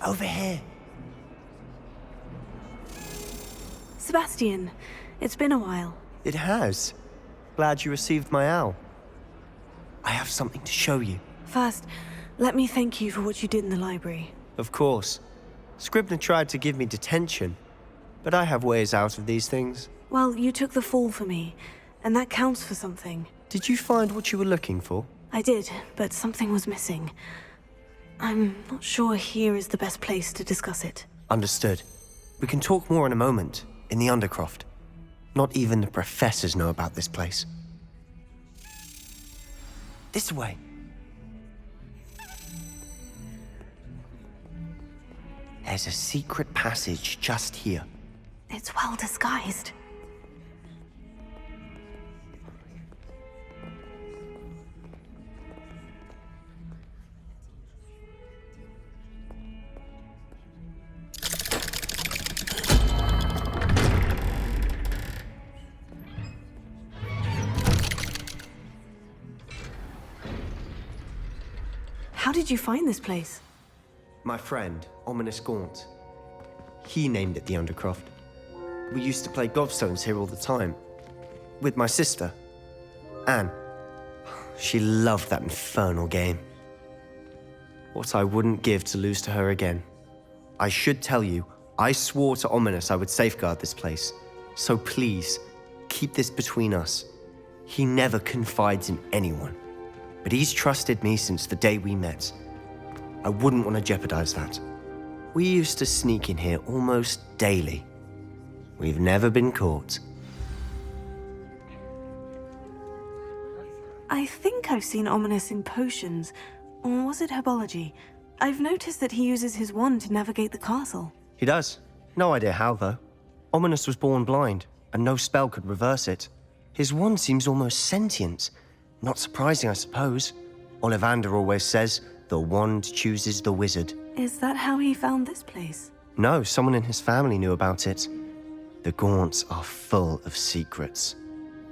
Over here. Sebastian, it's been a while. It has. Glad you received my owl. I have something to show you. First, let me thank you for what you did in the library. Of course. Scribner tried to give me detention, but I have ways out of these things. Well, you took the fall for me, and that counts for something. Did you find what you were looking for? I did, but something was missing. I'm not sure here is the best place to discuss it. Understood. We can talk more in a moment, in the Undercroft. Not even the professors know about this place. This way. There's a secret passage just here. It's well disguised. How did you find this place? My friend, Ominous Gaunt. He named it the Undercroft. We used to play gobstones here all the time. With my sister, Anne. She loved that infernal game. What I wouldn't give to lose to her again. I should tell you, I swore to Ominous I would safeguard this place. So please, keep this between us. He never confides in anyone. But he's trusted me since the day we met. I wouldn't want to jeopardize that. We used to sneak in here almost daily. We've never been caught. I think I've seen Ominous in potions. Or was it herbology? I've noticed that he uses his wand to navigate the castle. He does. No idea how, though. Ominous was born blind, and no spell could reverse it. His wand seems almost sentient. Not surprising, I suppose. Ollivander always says, the wand chooses the wizard. Is that how he found this place? No, someone in his family knew about it. The Gaunts are full of secrets.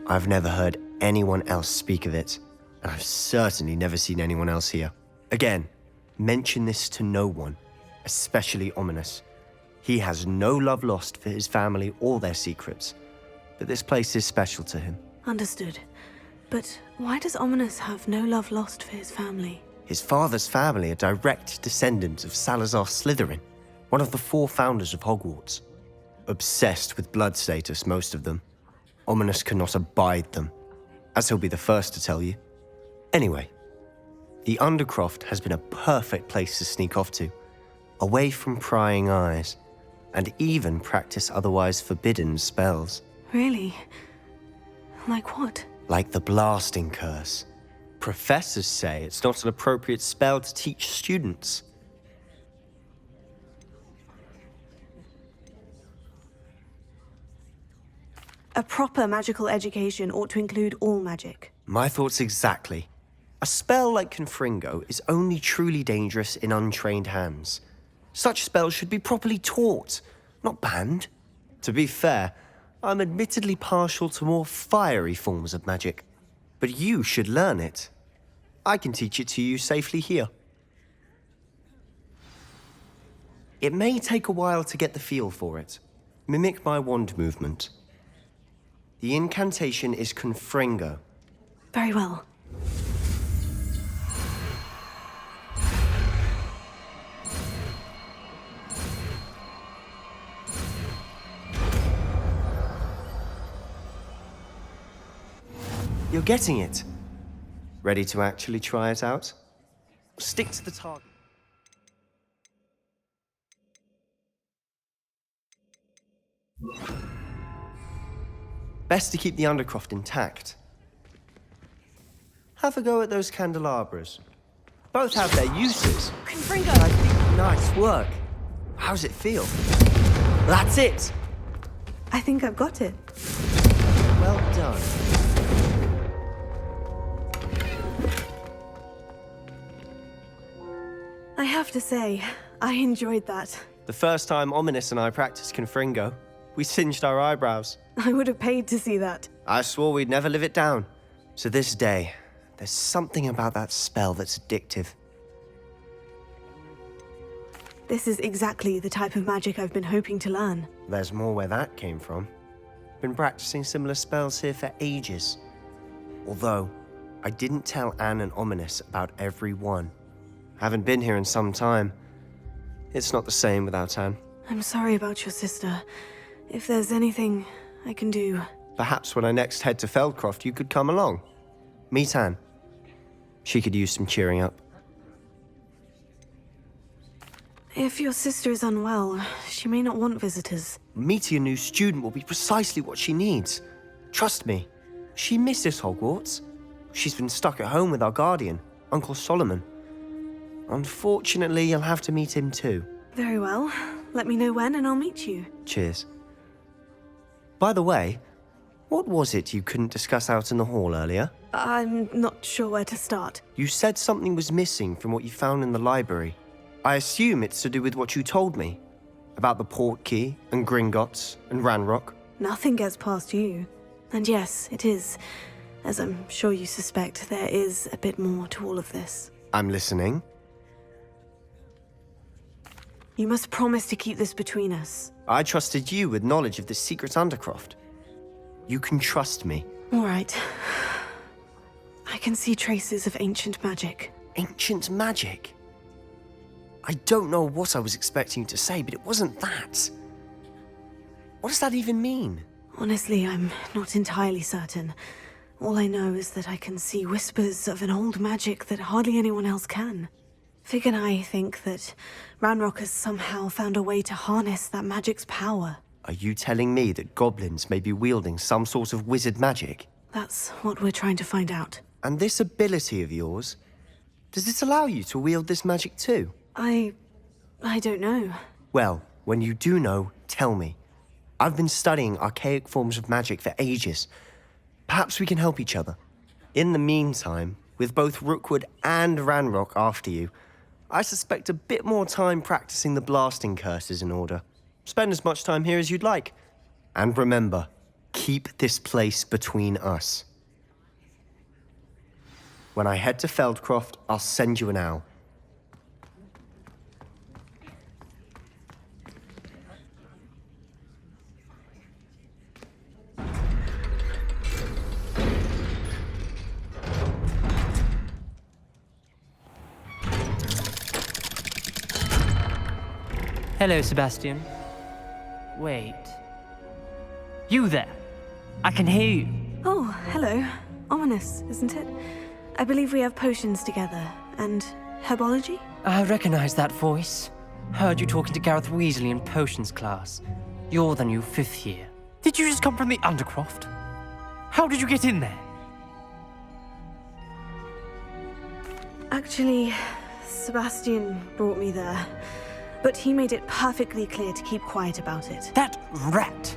I've never heard anyone else speak of it, and I've certainly never seen anyone else here. Again, mention this to no one, especially Ominous. He has no love lost for his family or their secrets, but this place is special to him. Understood. But why does Ominous have no love lost for his family? His father's family are direct descendants of Salazar Slytherin, one of the 4 founders of Hogwarts. Obsessed with blood status, most of them. Ominous cannot abide them, as he'll be the first to tell you. Anyway, the Undercroft has been a perfect place to sneak off to, away from prying eyes, and even practice otherwise forbidden spells. Really? Like what? Like the blasting curse. Professors say it's not an appropriate spell to teach students. A proper magical education ought to include all magic. My thoughts exactly. A spell like Confringo is only truly dangerous in untrained hands. Such spells should be properly taught, not banned. To be fair, I'm admittedly partial to more fiery forms of magic. But you should learn it. I can teach it to you safely here. It may take a while to get the feel for it. Mimic my wand movement. The incantation is Confringo. Very well. You're getting it. Ready to actually try it out? Stick to the target. Best to keep the Undercroft intact. Have a go at those candelabras. Both have their uses. Confringo! I think nice work. How's it feel? That's it! I think I've got it. Well done. I have to say, I enjoyed that. The first time Ominous and I practiced Confringo, we singed our eyebrows. I would have paid to see that. I swore we'd never live it down. To this day, there's something about that spell that's addictive. This is exactly the type of magic I've been hoping to learn. There's more where that came from. Been practicing similar spells here for ages. Although, I didn't tell Anne and Ominous about every one. Haven't been here in some time. It's not the same without Anne. I'm sorry about your sister. If there's anything I can do... Perhaps when I next head to Feldcroft, you could come along. Meet Anne. She could use some cheering up. If your sister is unwell, she may not want visitors. Meeting a new student will be precisely what she needs. Trust me. She misses Hogwarts. She's been stuck at home with our guardian, Uncle Solomon. Unfortunately, you'll have to meet him too. Very well. Let me know when and I'll meet you. Cheers. By the way, what was it you couldn't discuss out in the hall earlier? I'm not sure where to start. You said something was missing from what you found in the library. I assume it's to do with what you told me. About the Portkey, and Gringotts, and Ranrock. Nothing gets past you. And yes, it is. As I'm sure you suspect, there is a bit more to all of this. I'm listening. You must promise to keep this between us. I trusted you with knowledge of this secret Undercroft. You can trust me. All right. I can see traces of ancient magic. Ancient magic? I don't know what I was expecting you to say, but it wasn't that. What does that even mean? Honestly, I'm not entirely certain. All I know is that I can see whispers of an old magic that hardly anyone else can. Fig and I think that Ranrock has somehow found a way to harness that magic's power. Are you telling me that goblins may be wielding some sort of wizard magic? That's what we're trying to find out. And this ability of yours, does it allow you to wield this magic too? I don't know. Well, when you do know, tell me. I've been studying archaic forms of magic for ages. Perhaps we can help each other. In the meantime, with both Rookwood and Ranrock after you, I suspect a bit more time practicing the blasting curses in order. Spend as much time here as you'd like. And remember, keep this place between us. When I head to Feldcroft, I'll send you an owl. Hello, Sebastian. Wait. You there? I can hear you. Oh, hello. Ominous, isn't it? I believe we have potions together. And herbology? I recognize that voice. Heard you talking to Gareth Weasley in potions class. You're the new 5th year. Did you just come from the Undercroft? How did you get in there? Actually, Sebastian brought me there. But he made it perfectly clear to keep quiet about it. That rat!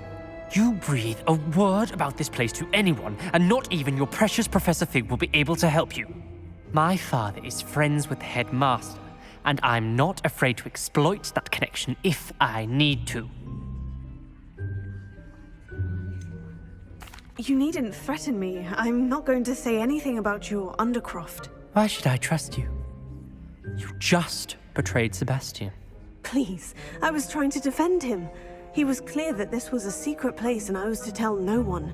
You breathe a word about this place to anyone, and not even your precious Professor Fig will be able to help you. My father is friends with the headmaster, and I'm not afraid to exploit that connection if I need to. You needn't threaten me. I'm not going to say anything about your Undercroft. Why should I trust you? You just betrayed Sebastian. Please, I was trying to defend him. He was clear that this was a secret place and I was to tell no one.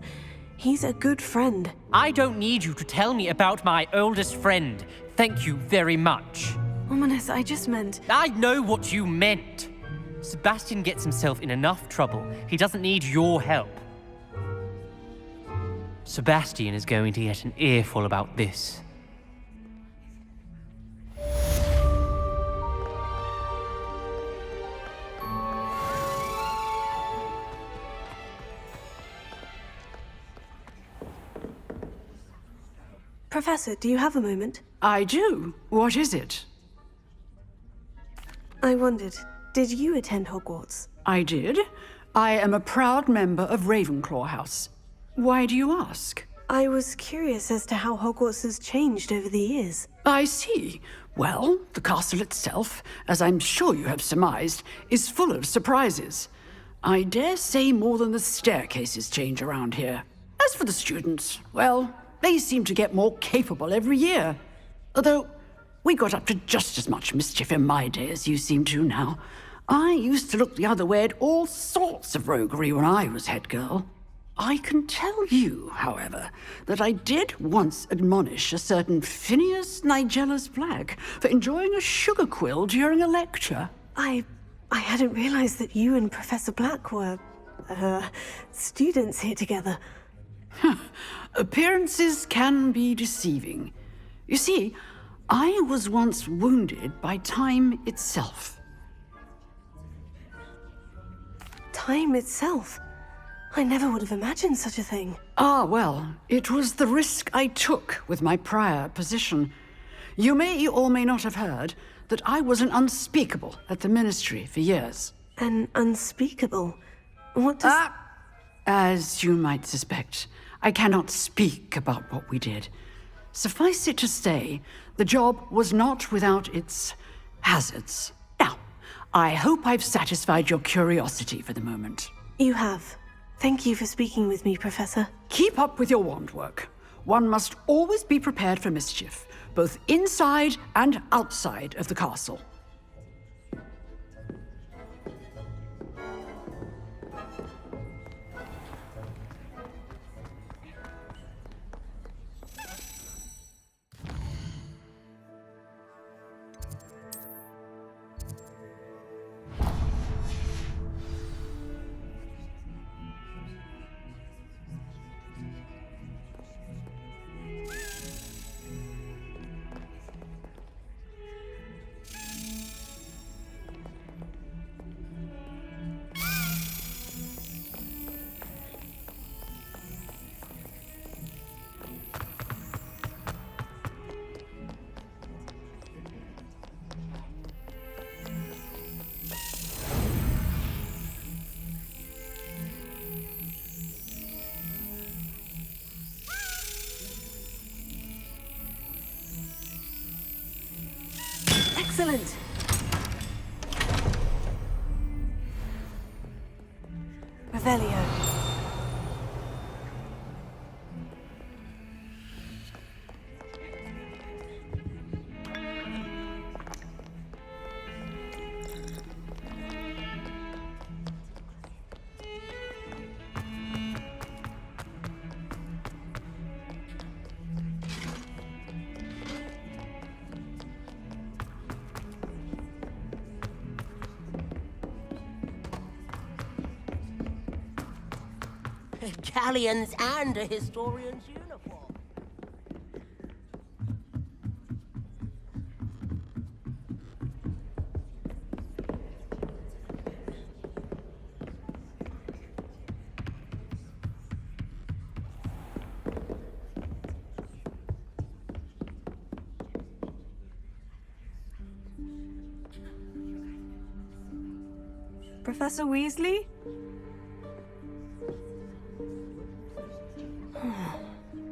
He's a good friend. I don't need you to tell me about my oldest friend. Thank you very much. Ominous, I just meant... I know what you meant. Sebastian gets himself in enough trouble. He doesn't need your help. Sebastian is going to get an earful about this. Professor, do you have a moment? I do. What is it? I wondered, did you attend Hogwarts? I did. I am a proud member of Ravenclaw House. Why do you ask? I was curious as to how Hogwarts has changed over the years. I see. Well, the castle itself, as I'm sure you have surmised, is full of surprises. I dare say more than the staircases change around here. As for the students, well, they seem to get more capable every year. Although, We got up to just as much mischief in my day as you seem to now. I used to look the other way at all sorts of roguery when I was head girl. I can tell you, however, that I did once admonish a certain Phineas Nigellus Black for enjoying a sugar quill during a lecture. I hadn't realized that you and Professor Black were, students here together. Appearances can be deceiving. You see, I was once wounded by time itself. Time itself? I never would have imagined such a thing. Ah, well, it was the risk I took with my prior position. You may or may not have heard that I was an unspeakable at the Ministry for years. An unspeakable? What does... As you might suspect, I cannot speak about what we did. Suffice it to say, the job was not without its hazards. Now, I hope I've satisfied your curiosity for the moment. You have. Thank you for speaking with me, Professor. Keep up with your wand work. One must always be prepared for mischief, both inside and outside of the castle. Excellent! Revelio. Galleons and a historian's uniform. Professor Weasley?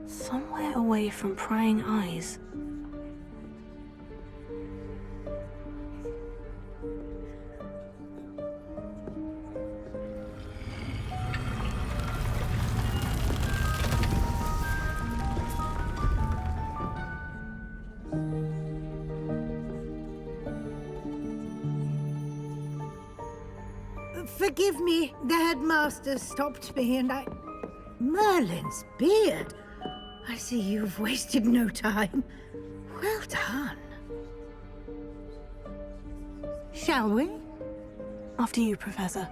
Somewhere away from prying eyes. Forgive me, the headmaster stopped me and I... Merlin's beard! I see you've wasted no time. Well done. Shall we? After you, Professor.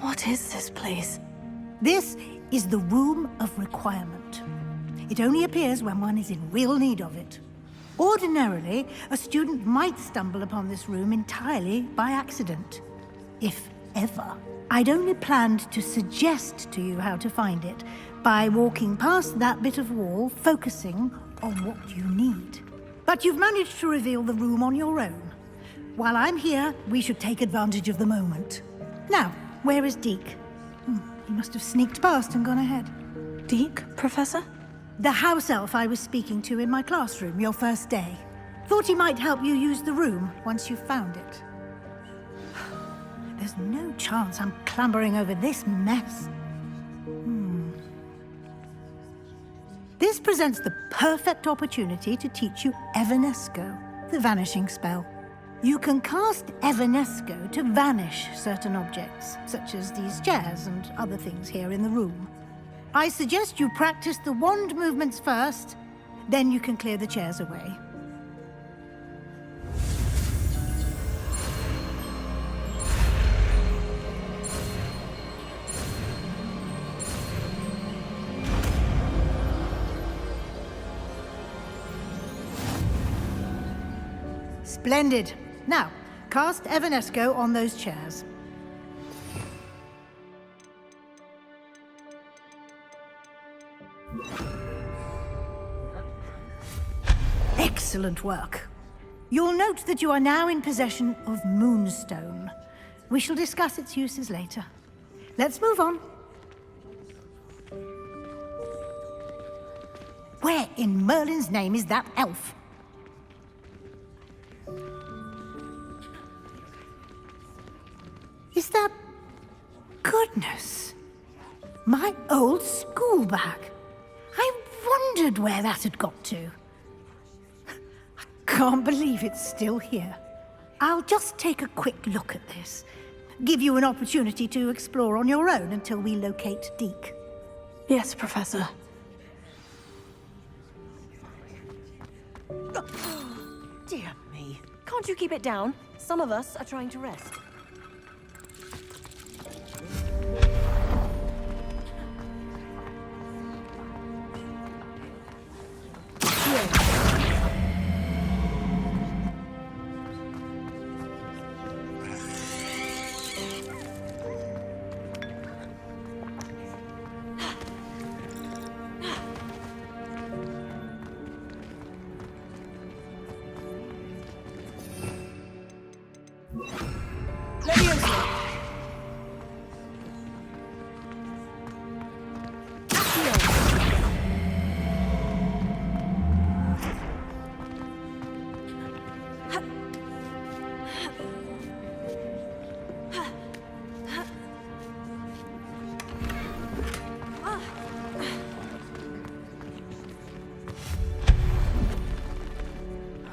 What is this place? This is the Room of Requirement. It only appears when one is in real need of it. Ordinarily, a student might stumble upon this room entirely by accident. If ever. I'd only planned to suggest to you how to find it by walking past that bit of wall, focusing on what you need. But you've managed to reveal the room on your own. While I'm here, we should take advantage of the moment. Now, where is Deke? He must have sneaked past and gone ahead. Deke, Professor? The house elf I was speaking to in my classroom your first day. Thought he might help you use the room once you found it. There's no chance I'm clambering over this mess. This presents the perfect opportunity to teach you Evanesco, the vanishing spell. You can cast Evanesco to vanish certain objects, such as these chairs and other things here in the room. I suggest you practice the wand movements first, then you can clear the chairs away. Splendid. Now, cast Evanesco on those chairs. Excellent work. You'll note that you are now in possession of Moonstone. We shall discuss its uses later. Let's move on. Where in Merlin's name is that elf? Is that... Goodness! My old school bag. I wondered where that had got to. I can't believe it's still here. I'll just take a quick look at this. Give you an opportunity to explore on your own until we locate Deke. Yes, Professor. Dear me. Can't you keep it down? Some of us are trying to rest.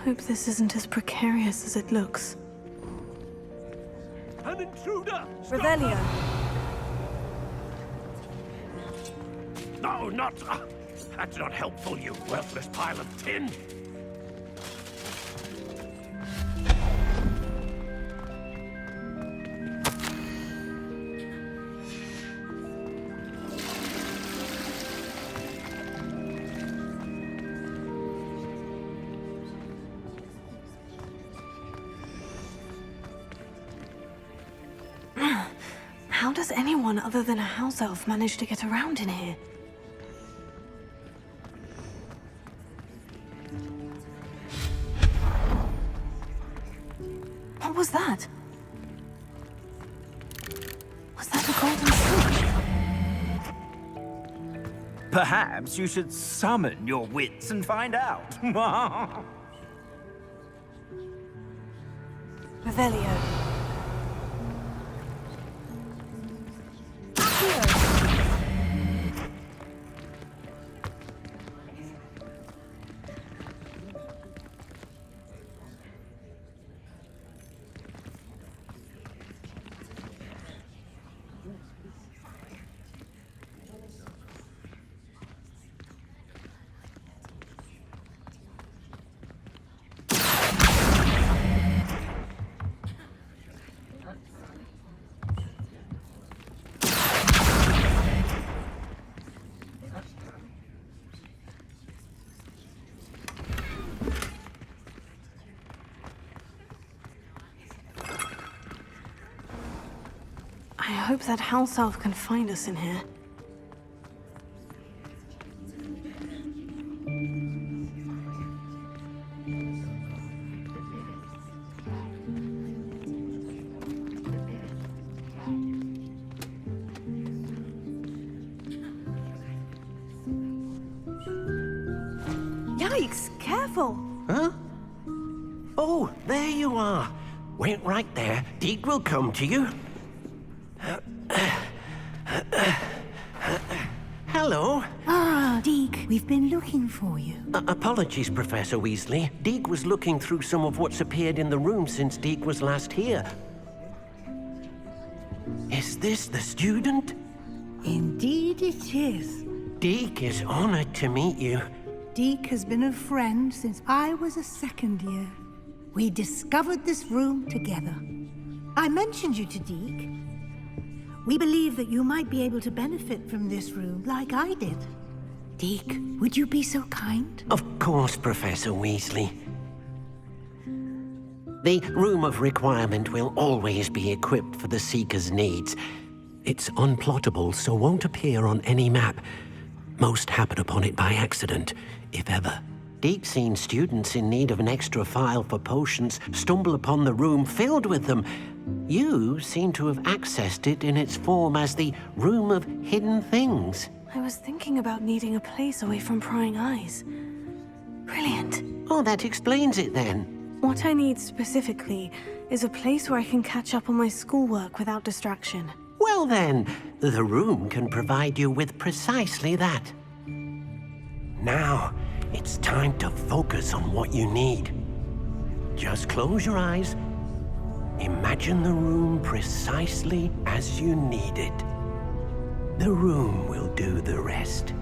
Hope this isn't as precarious as it looks. An intruder! Stop Revelio. her! No, not... that's not helpful, you worthless pile of tin! How does anyone other than a house elf manage to get around in here? What was that? Was that a golden switch? Perhaps you should summon your wits and find out. Revelio. I hope that house elf can find us in here. Yikes! Careful! Huh? Oh, there you are. Wait right there. Deke will come to you. Hello. Ah, Deke, we've been looking for you. Apologies, Professor Weasley. Deke was looking through some of what's appeared in the room since Deke was last here. Is this the student? Indeed it is. Deke is honored to meet you. Deke has been a friend since I was a second year. We discovered this room together. I mentioned you to Deke. We believe that you might be able to benefit from this room like I did. Deke, would you be so kind? Of course, Professor Weasley. The Room of Requirement will always be equipped for the Seeker's needs. It's unplottable, so won't appear on any map. Most happen upon it by accident, if ever. Deke's seen students in need of an extra file for potions stumble upon the room filled with them. You seem to have accessed it in its form as the Room of Hidden Things. I was thinking about needing a place away from prying eyes. Brilliant. Oh, that explains it then. What I need specifically is a place where I can catch up on my schoolwork without distraction. Well then, the room can provide you with precisely that. Now, it's time to focus on what you need. Just close your eyes. Imagine the room precisely as you need it. The room will do the rest.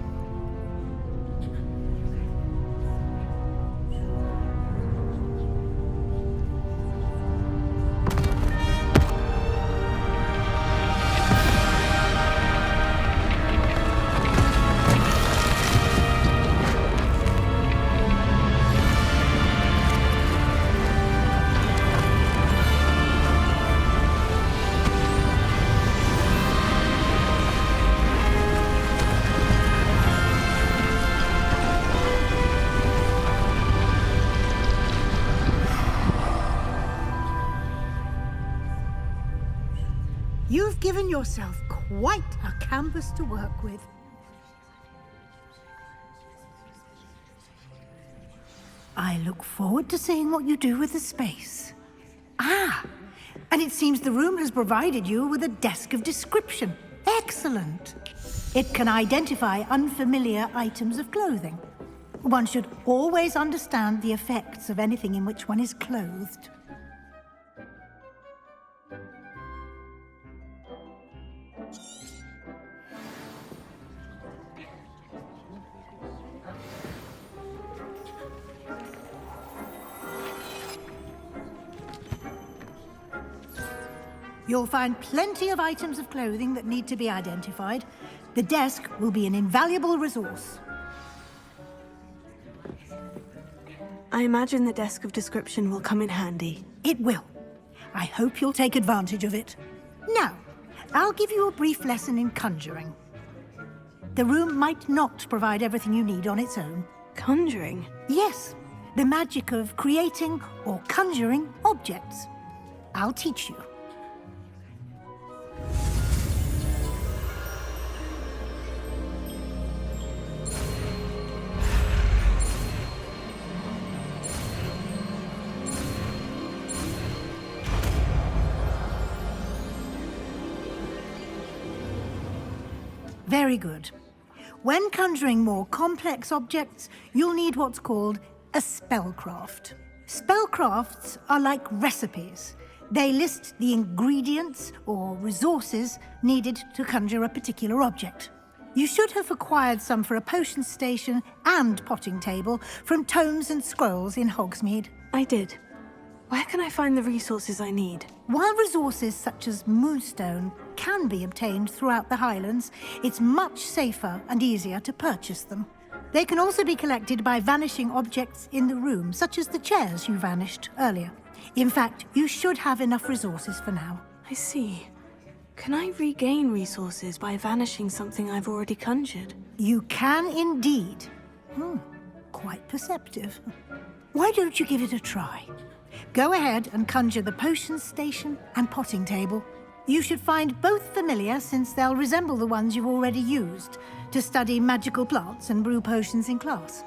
You've given yourself quite a canvas to work with. I look forward to seeing what you do with the space. Ah, and it seems the room has provided you with a desk of description. Excellent. It can identify unfamiliar items of clothing. One should always understand the effects of anything in which one is clothed. You'll find plenty of items of clothing that need to be identified. The desk will be an invaluable resource. I imagine the desk of description will come in handy. It will. I hope you'll take advantage of it. Now, I'll give you a brief lesson in conjuring. The room might not provide everything you need on its own. Conjuring? Yes, the magic of creating or conjuring objects. I'll teach you. Very good. When conjuring more complex objects, you'll need what's called a spellcraft. Spellcrafts are like recipes. They list the ingredients or resources needed to conjure a particular object. You should have acquired some for a potion station and potting table from tomes and scrolls in Hogsmeade. I did. Where can I find the resources I need? While resources such as moonstone can be obtained throughout the Highlands, it's much safer and easier to purchase them. They can also be collected by vanishing objects in the room, such as the chairs you vanished earlier. In fact, you should have enough resources for now. I see. Can I regain resources by vanishing something I've already conjured? You can indeed. Quite perceptive. Why don't you give it a try? Go ahead and conjure the potion station and potting table. You should find both familiar, since they'll resemble the ones you've already used to study magical plants and brew potions in class.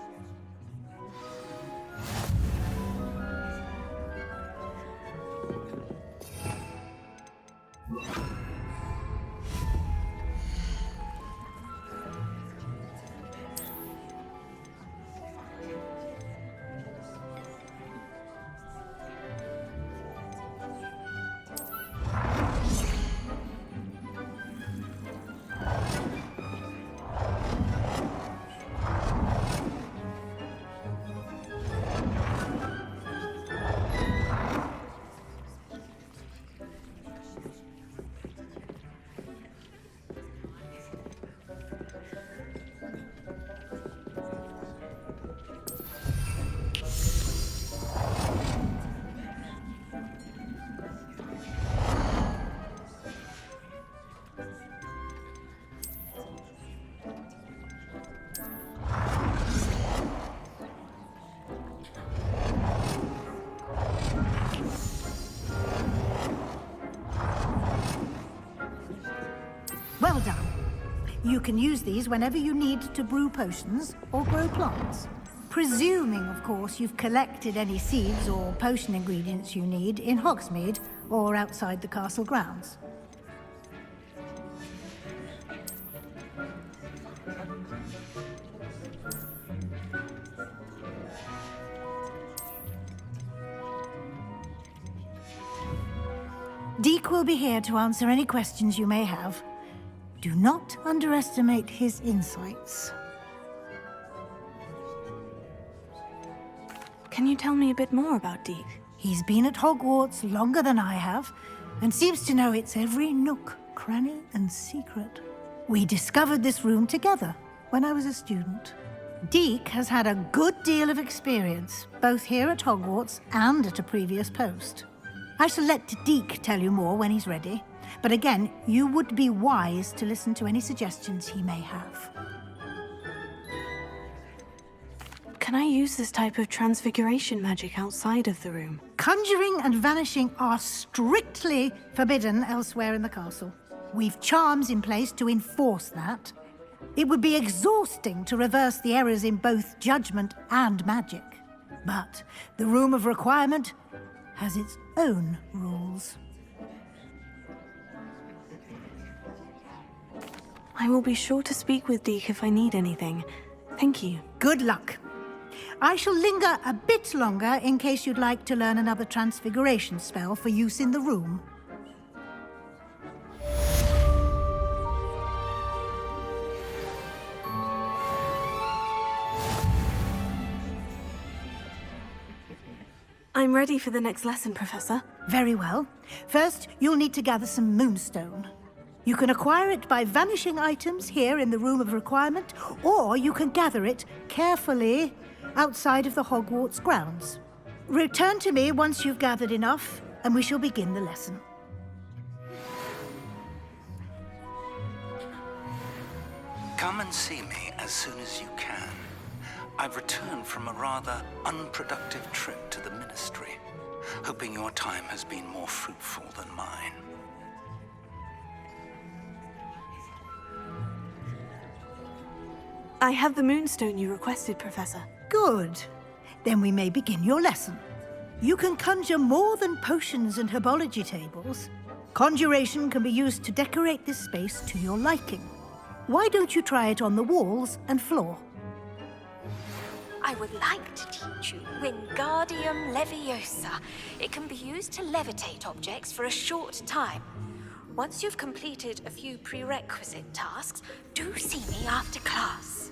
Well done. You can use these whenever you need to brew potions or grow plants. Presuming, of course, you've collected any seeds or potion ingredients you need in Hogsmeade or outside the castle grounds. Deek will be here to answer any questions you may have. Do not underestimate his insights. Can you tell me a bit more about Deek? He's been at Hogwarts longer than I have, and seems to know its every nook, cranny, and secret. We discovered this room together when I was a student. Deek has had a good deal of experience, both here at Hogwarts and at a previous post. I shall let Deek tell you more when he's ready, but again, you would be wise to listen to any suggestions he may have. Can I use this type of transfiguration magic outside of the room? Conjuring and vanishing are strictly forbidden elsewhere in the castle. We've charms in place to enforce that. It would be exhausting to reverse the errors in both judgment and magic. But the Room of Requirement has its own rules. I will be sure to speak with Deek if I need anything. Thank you. Good luck. I shall linger a bit longer in case you'd like to learn another transfiguration spell for use in the room. I'm ready for the next lesson, Professor. Very well. First, you'll need to gather some moonstone. You can acquire it by vanishing items here in the Room of Requirement, or you can gather it carefully outside of the Hogwarts grounds. Return to me once you've gathered enough, and we shall begin the lesson. Come and see me as soon as you can. I've returned from a rather unproductive trip to the Ministry, hoping your time has been more fruitful than mine. I have the moonstone you requested, Professor. Good. Then we may begin your lesson. You can conjure more than potions and herbology tables. Conjuration can be used to decorate this space to your liking. Why don't you try it on the walls and floor? I would like to teach you Wingardium Leviosa. It can be used to levitate objects for a short time. Once you've completed a few prerequisite tasks, do see me after class.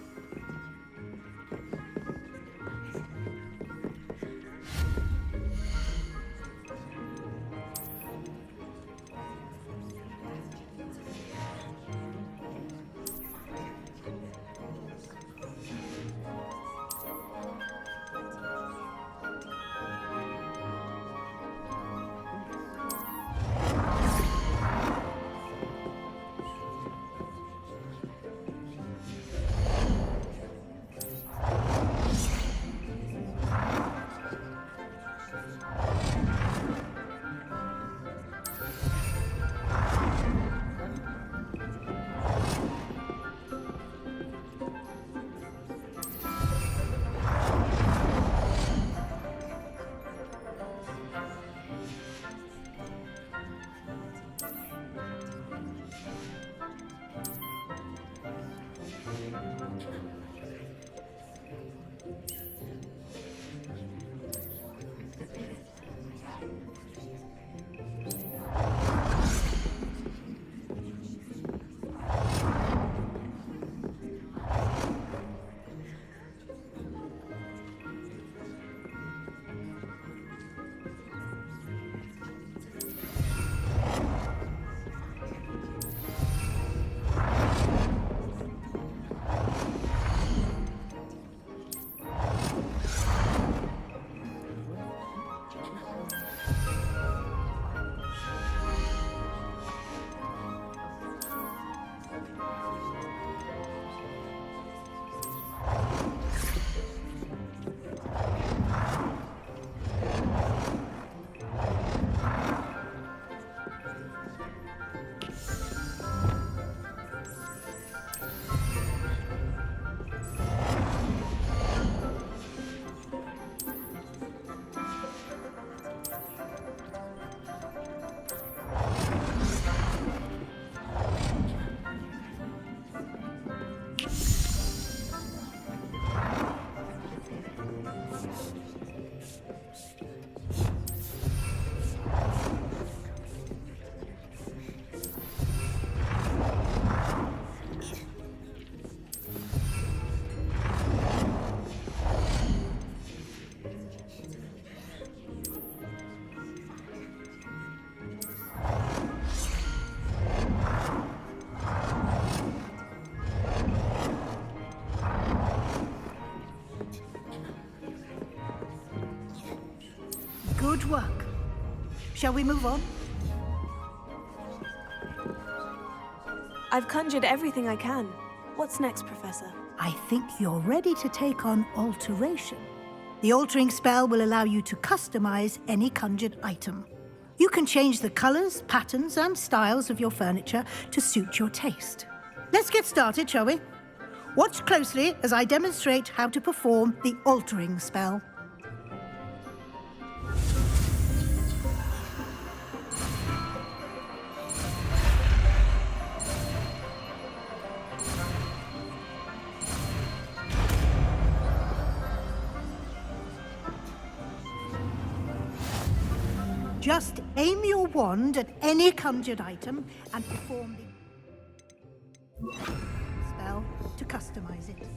Shall we move on? I've conjured everything I can. What's next, Professor? I think you're ready to take on alteration. The altering spell will allow you to customize any conjured item. You can change the colors, patterns, and styles of your furniture to suit your taste. Let's get started, shall we? Watch closely as I demonstrate how to perform the altering spell. Just aim your wand at any conjured item and perform the spell to customize it.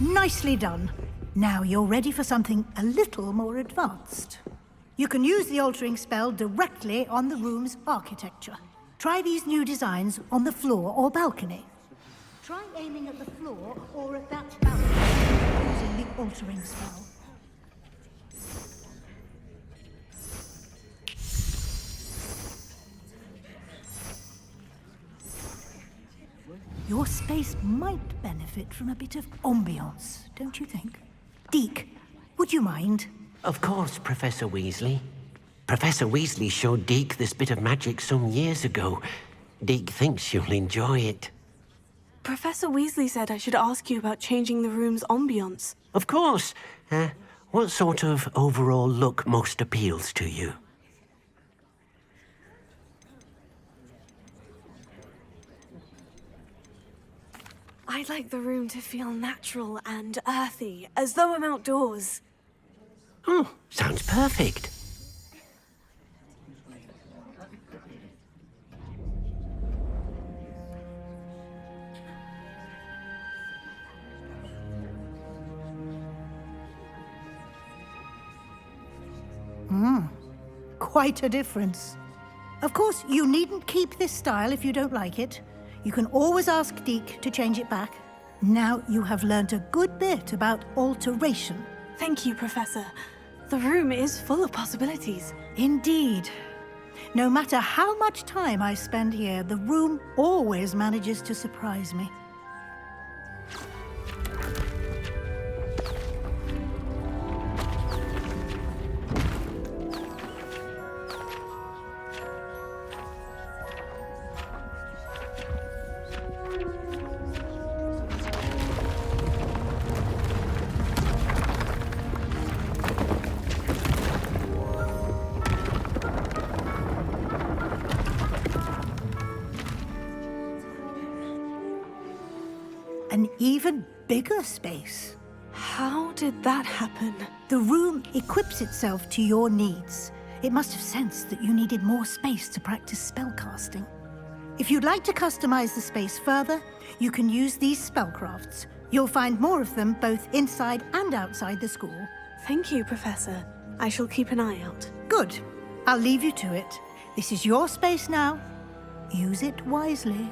Nicely done. Now you're ready for something a little more advanced. You can use the altering spell directly on the room's architecture. Try these new designs on the floor or balcony. Try aiming at the floor or at that balcony using the altering spell. Your space might benefit from a bit of ambiance, don't you think? Deke, would you mind? Of course, Professor Weasley. Professor Weasley showed Deke this bit of magic some years ago. Deke thinks you'll enjoy it. Professor Weasley said I should ask you about changing the room's ambiance. Of course. What sort of overall look most appeals to you? I'd like the room to feel natural and earthy, as though I'm outdoors. Oh, sounds perfect. Quite a difference. Of course, you needn't keep this style if you don't like it. You can always ask Deke to change it back. Now you have learnt a good bit about alteration. Thank you, Professor. The room is full of possibilities. Indeed. No matter how much time I spend here, the room always manages to surprise me. An even bigger space. How did that happen? The room equips itself to your needs. It must have sensed that you needed more space to practice spellcasting. If you'd like to customize the space further, you can use these spellcrafts. You'll find more of them both inside and outside the school. Thank you, Professor. I shall keep an eye out. Good. I'll leave you to it. This is your space now. Use it wisely.